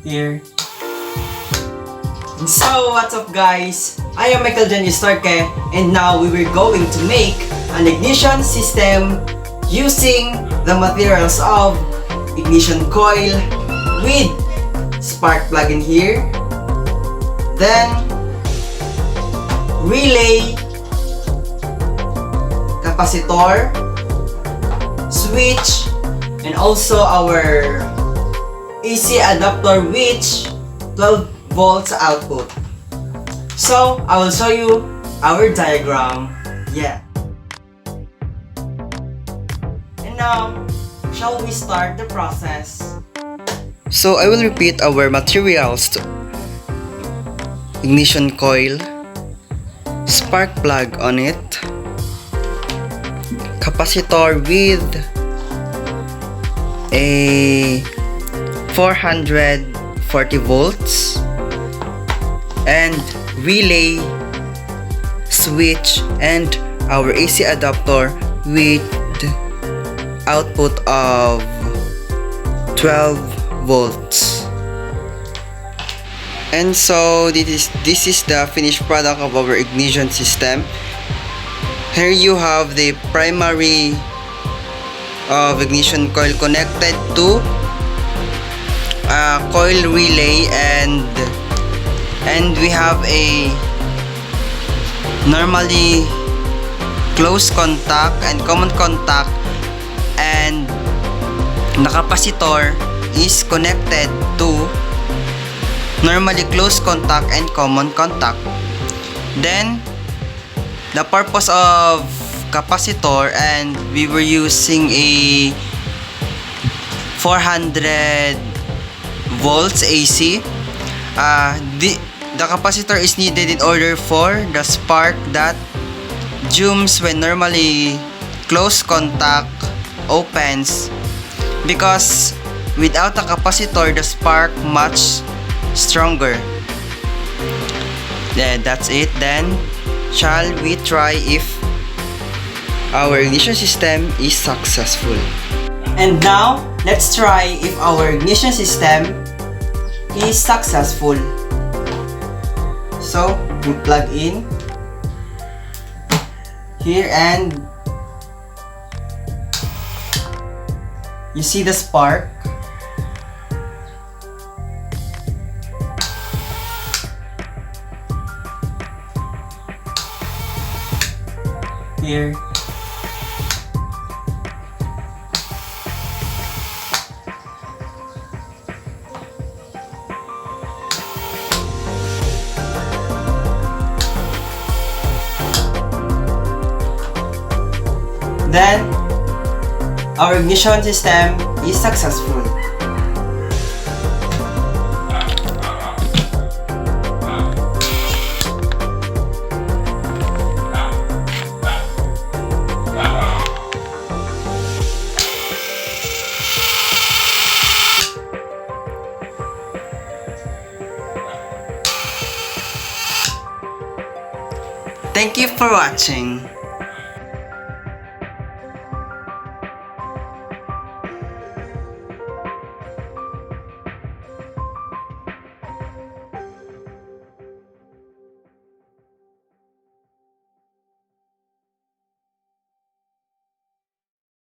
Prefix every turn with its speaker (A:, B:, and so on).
A: Here. And so, what's up guys? I am Michael Estorque, and now we were going to make an ignition system using the materials of ignition coil with spark plug in here, then relay, capacitor, switch, and also our AC adapter which 12 volts output. So I will show you our diagram. Yeah. And now, shall we start the process?
B: So I will repeat our materials to ignition coil, spark plug on it, capacitor with a 440 volts, and relay, switch, and our AC adapter with output of 12 volts. And so this is the finished product of our ignition system. Here you have the primary of ignition coil connected to coil relay, and we have a normally close contact and common contact, and the capacitor is connected to normally close contact and common contact. Then the purpose of capacitor, and we were using a 400 volts AC. The capacitor is needed in order for the spark that jumps when normally close contact opens, because without a capacitor the spark much stronger. Then that's it. Then shall we try if our ignition system is successful?
A: And now, let's try if our ignition system is successful. So, we plug in here, and you see the spark. Here. Then, our ignition system is successful. Thank you for watching.